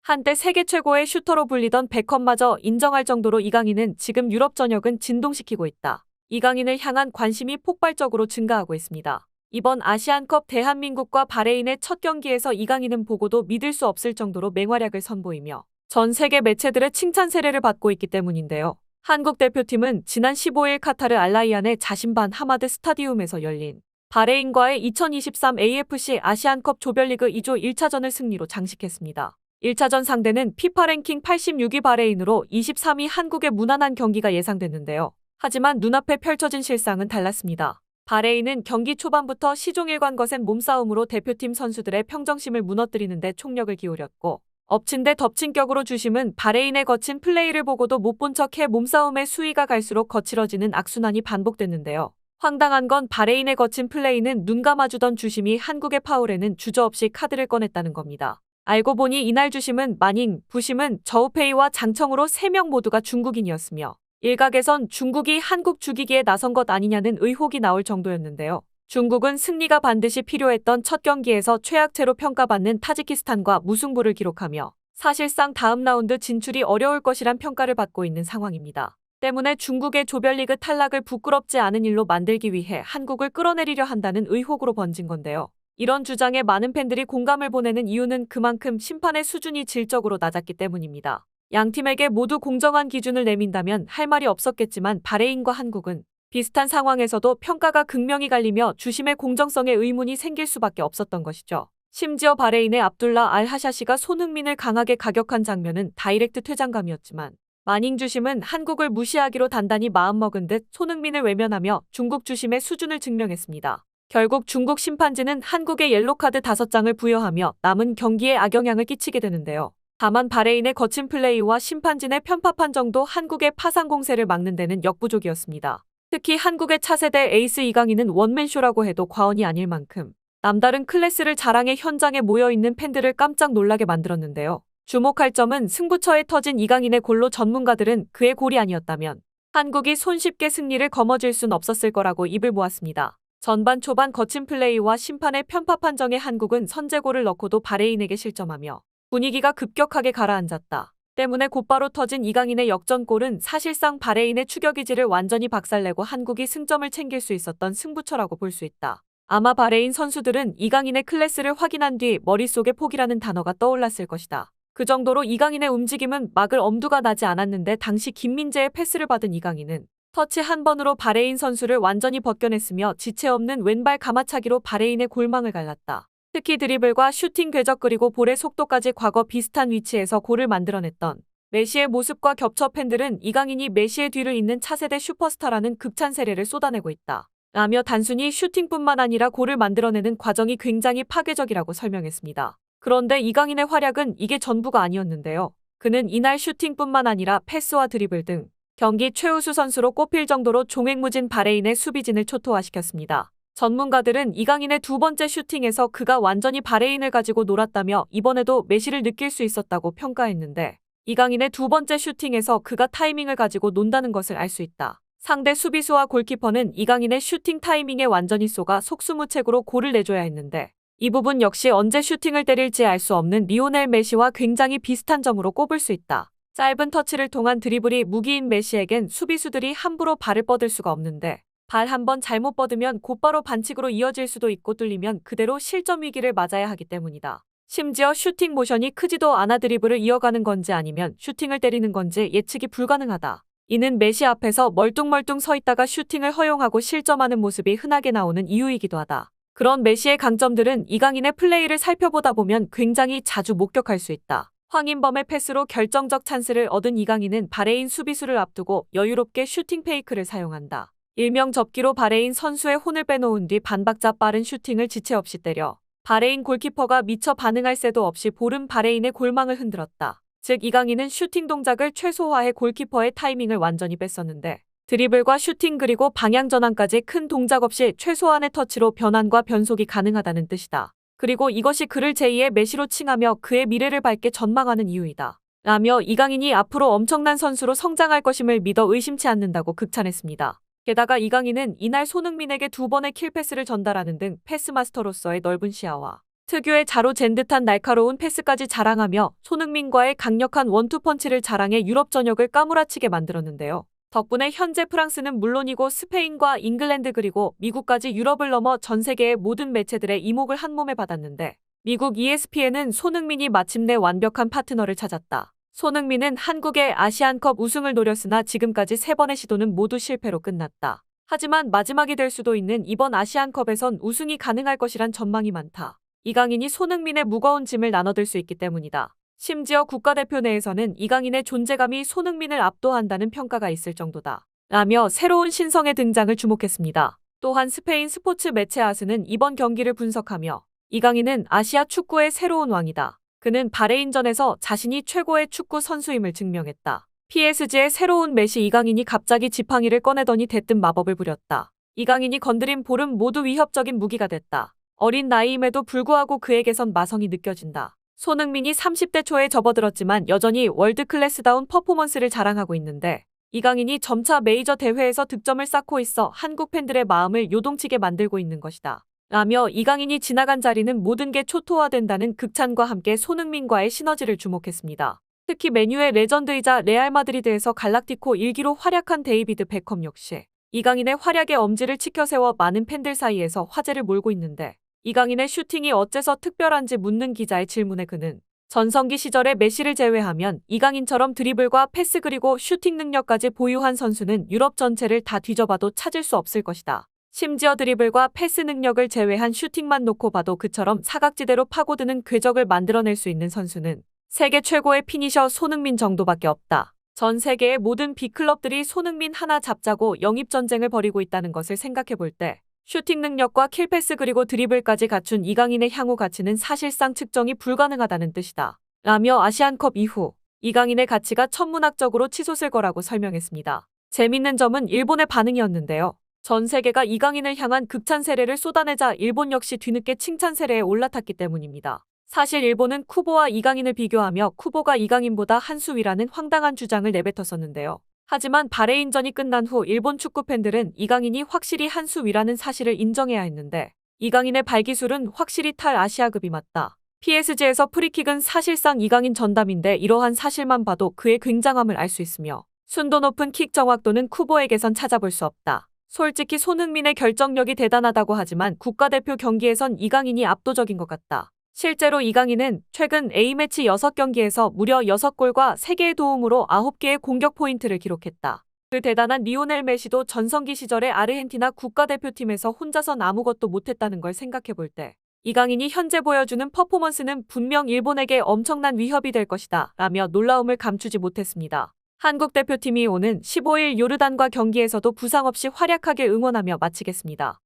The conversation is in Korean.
한때 세계 최고의 슈터로 불리던 베컴마저 인정할 정도로 이강인은 지금 유럽 전역은 진동시키고 있다. 이강인을 향한 관심이 폭발적으로 증가하고 있습니다. 이번 아시안컵 대한민국과 바레인의 첫 경기에서 이강인은 보고도 믿을 수 없을 정도로 맹활약을 선보이며 전 세계 매체들의 칭찬 세례를 받고 있기 때문인데요. 한국 대표팀은 지난 15일 카타르 알라이안의 자신반 하마드 스타디움에서 열린 바레인과의 2023 AFC 아시안컵 조별리그 2조 1차전을 승리로 장식했습니다. 1차전 상대는 피파 랭킹 86위 바레인으로 23위 한국의 무난한 경기가 예상됐는데요. 하지만 눈앞에 펼쳐진 실상은 달랐습니다. 바레인은 경기 초반부터 시종일관 거센 몸싸움으로 대표팀 선수들의 평정심을 무너뜨리는 데 총력을 기울였고 엎친 데 덮친 격으로 주심은 바레인의 거친 플레이를 보고도 못 본 척해 몸싸움의 수위가 갈수록 거칠어지는 악순환이 반복됐는데요. 황당한 건 바레인의 거친 플레이는 눈 감아주던 주심이 한국의 파울에는 주저없이 카드를 꺼냈다는 겁니다. 알고 보니 이날 주심은 마닝, 부심은 저우페이와 장청으로 3명 모두가 중국인이었으며 일각에선 중국이 한국 죽이기에 나선 것 아니냐는 의혹이 나올 정도였는데요. 중국은 승리가 반드시 필요했던 첫 경기에서 최악체로 평가받는 타지키스탄과 무승부를 기록하며 사실상 다음 라운드 진출이 어려울 것이란 평가를 받고 있는 상황입니다. 때문에 중국의 조별리그 탈락을 부끄럽지 않은 일로 만들기 위해 한국을 끌어내리려 한다는 의혹으로 번진 건데요. 이런 주장에 많은 팬들이 공감을 보내는 이유는 그만큼 심판의 수준이 질적으로 낮았기 때문입니다. 양 팀에게 모두 공정한 기준을 내민다면 할 말이 없었겠지만 바레인과 한국은 비슷한 상황에서도 평가가 극명히 갈리며 주심의 공정성에 의문이 생길 수밖에 없었던 것이죠. 심지어 바레인의 압둘라 알 하샤시가 손흥민을 강하게 가격한 장면은 다이렉트 퇴장감이었지만 마닝 주심은 한국을 무시하기로 단단히 마음먹은 듯 손흥민을 외면하며 중국 주심의 수준을 증명했습니다. 결국 중국 심판진은 한국에 옐로카드 5장을 부여하며 남은 경기에 악영향을 끼치게 되는데요. 다만 바레인의 거친 플레이와 심판진의 편파 판정도 한국의 파상 공세를 막는 데는 역부족이었습니다. 특히 한국의 차세대 에이스 이강인은 원맨쇼라고 해도 과언이 아닐 만큼 남다른 클래스를 자랑해 현장에 모여있는 팬들을 깜짝 놀라게 만들었는데요. 주목할 점은 승부처에 터진 이강인의 골로 전문가들은 그의 골이 아니었다면 한국이 손쉽게 승리를 거머쥘 순 없었을 거라고 입을 모았습니다. 전반 초반 거친 플레이와 심판의 편파 판정에 한국은 선제골을 넣고도 바레인에게 실점하며 분위기가 급격하게 가라앉았다. 때문에 곧바로 터진 이강인의 역전골은 사실상 바레인의 추격의지를 완전히 박살내고 한국이 승점을 챙길 수 있었던 승부처라고 볼 수 있다. 아마 바레인 선수들은 이강인의 클래스를 확인한 뒤 머릿속에 포기라는 단어가 떠올랐을 것이다. 그 정도로 이강인의 움직임은 막을 엄두가 나지 않았는데 당시 김민재의 패스를 받은 이강인은 터치 한 번으로 바레인 선수를 완전히 벗겨냈으며 지체 없는 왼발 가마차기로 바레인의 골망을 갈랐다. 특히 드리블과 슈팅 궤적 그리고 볼의 속도까지 과거 비슷한 위치에서 골을 만들어냈던 메시의 모습과 겹쳐 팬들은 이강인이 메시의 뒤를 잇는 차세대 슈퍼스타라는 극찬 세례를 쏟아내고 있다. 라며 단순히 슈팅뿐만 아니라 골을 만들어내는 과정이 굉장히 파괴적이라고 설명했습니다. 그런데 이강인의 활약은 이게 전부가 아니었는데요. 그는 이날 슈팅뿐만 아니라 패스와 드리블 등 경기 최우수 선수로 꼽힐 정도로 종횡무진 바레인의 수비진을 초토화시켰습니다. 전문가들은 이강인의 두 번째 슈팅에서 그가 완전히 바레인을 가지고 놀았다며 이번에도 메시를 느낄 수 있었다고 평가했는데 이강인의 두 번째 슈팅에서 그가 타이밍을 가지고 논다는 것을 알 수 있다. 상대 수비수와 골키퍼는 이강인의 슈팅 타이밍에 완전히 쏘가 속수무책으로 골을 내줘야 했는데 이 부분 역시 언제 슈팅을 때릴지 알 수 없는 리오넬 메시와 굉장히 비슷한 점으로 꼽을 수 있다. 짧은 터치를 통한 드리블이 무기인 메시에겐 수비수들이 함부로 발을 뻗을 수가 없는데 발 한 번 잘못 뻗으면 곧바로 반칙으로 이어질 수도 있고 뚫리면 그대로 실점 위기를 맞아야 하기 때문이다. 심지어 슈팅 모션이 크지도 않아 드리블을 이어가는 건지 아니면 슈팅을 때리는 건지 예측이 불가능하다. 이는 메시 앞에서 멀뚱멀뚱 서 있다가 슈팅을 허용하고 실점하는 모습이 흔하게 나오는 이유이기도 하다. 그런 메시의 강점들은 이강인의 플레이를 살펴보다 보면 굉장히 자주 목격할 수 있다. 황인범의 패스로 결정적 찬스를 얻은 이강인은 바레인 수비수를 앞두고 여유롭게 슈팅 페이크를 사용한다. 일명 접기로 바레인 선수의 혼을 빼놓은 뒤 반박자 빠른 슈팅을 지체 없이 때려 바레인 골키퍼가 미처 반응할 새도 없이 볼은 바레인의 골망을 흔들었다. 즉 이강인은 슈팅 동작을 최소화해 골키퍼의 타이밍을 완전히 뺐었는데 드리블과 슈팅 그리고 방향 전환까지 큰 동작 없이 최소한의 터치로 변환과 변속이 가능하다는 뜻이다. 그리고 이것이 그를 제2의 메시로 칭하며 그의 미래를 밝게 전망하는 이유이다. 라며 이강인이 앞으로 엄청난 선수로 성장할 것임을 믿어 의심치 않는다고 극찬했습니다. 게다가 이강인은 이날 손흥민에게 2번의 킬패스를 전달하는 등 패스마스터로서의 넓은 시야와 특유의 자로 잰 듯한 날카로운 패스까지 자랑하며 손흥민과의 강력한 원투펀치를 자랑해 유럽 전역을 까무라치게 만들었는데요. 덕분에 현재 프랑스는 물론이고 스페인과 잉글랜드 그리고 미국까지 유럽을 넘어 전 세계의 모든 매체들의 이목을 한몸에 받았는데 미국 ESPN은 손흥민이 마침내 완벽한 파트너를 찾았다. 손흥민은 한국의 아시안컵 우승을 노렸으나 지금까지 3번의 시도는 모두 실패로 끝났다. 하지만 마지막이 될 수도 있는 이번 아시안컵에선 우승이 가능할 것이란 전망이 많다. 이강인이 손흥민의 무거운 짐을 나눠들 수 있기 때문이다. 심지어 국가대표 내에서는 이강인의 존재감이 손흥민을 압도한다는 평가가 있을 정도다. 라며 새로운 신성의 등장을 주목했습니다. 또한 스페인 스포츠 매체 아스는 이번 경기를 분석하며 이강인은 아시아 축구의 새로운 왕이다. 그는 바레인전에서 자신이 최고의 축구 선수임을 증명했다. PSG의 새로운 메시 이강인이 갑자기 지팡이를 꺼내더니 대뜸 마법을 부렸다. 이강인이 건드린 볼은 모두 위협적인 무기가 됐다. 어린 나이임에도 불구하고 그에게선 마성이 느껴진다. 손흥민이 30대 초에 접어들었지만 여전히 월드클래스다운 퍼포먼스를 자랑하고 있는데 이강인이 점차 메이저 대회에서 득점을 쌓고 있어 한국 팬들의 마음을 요동치게 만들고 있는 것이다. 라며 이강인이 지나간 자리는 모든 게 초토화된다는 극찬과 함께 손흥민과의 시너지를 주목했습니다. 특히 맨유의 레전드이자 레알 마드리드에서 갈락티코 일기로 활약한 데이비드 베컴 역시 이강인의 활약의 엄지를 치켜세워 많은 팬들 사이에서 화제를 몰고 있는데 이강인의 슈팅이 어째서 특별한지 묻는 기자의 질문에 그는 전성기 시절의 메시를 제외하면 이강인처럼 드리블과 패스 그리고 슈팅 능력까지 보유한 선수는 유럽 전체를 다 뒤져봐도 찾을 수 없을 것이다. 심지어 드리블과 패스 능력을 제외한 슈팅만 놓고 봐도 그처럼 사각지대로 파고드는 궤적을 만들어낼 수 있는 선수는 세계 최고의 피니셔 손흥민 정도밖에 없다. 전 세계의 모든 빅클럽들이 손흥민 하나 잡자고 영입전쟁을 벌이고 있다는 것을 생각해 볼 때 슈팅 능력과 킬패스 그리고 드리블까지 갖춘 이강인의 향후 가치는 사실상 측정이 불가능하다는 뜻이다. 라며 아시안컵 이후 이강인의 가치가 천문학적으로 치솟을 거라고 설명했습니다. 재밌는 점은 일본의 반응이었는데요. 전 세계가 이강인을 향한 극찬 세례를 쏟아내자 일본 역시 뒤늦게 칭찬 세례에 올라탔기 때문입니다. 사실 일본은 쿠보와 이강인을 비교하며 쿠보가 이강인보다 한 수 위라는 황당한 주장을 내뱉었었는데요. 하지만 바레인전이 끝난 후 일본 축구 팬들은 이강인이 확실히 한 수 위라는 사실을 인정해야 했는데 이강인의 발기술은 확실히 탈 아시아급이 맞다. PSG에서 프리킥은 사실상 이강인 전담인데 이러한 사실만 봐도 그의 굉장함을 알 수 있으며 순도 높은 킥 정확도는 쿠보에게선 찾아볼 수 없다. 솔직히 손흥민의 결정력이 대단하다고 하지만 국가대표 경기에선 이강인이 압도적인 것 같다. 실제로 이강인은 최근 A매치 6경기에서 무려 6골과 3개의 도움으로 9개의 공격 포인트를 기록했다. 그 대단한 리오넬 메시도 전성기 시절의 아르헨티나 국가대표팀에서 혼자선 아무것도 못했다는 걸 생각해 볼 때 이강인이 현재 보여주는 퍼포먼스는 분명 일본에게 엄청난 위협이 될 것이다 라며 놀라움을 감추지 못했습니다. 한국 대표팀이 오는 15일 요르단과 경기에서도 부상 없이 활약하길 응원하며 마치겠습니다.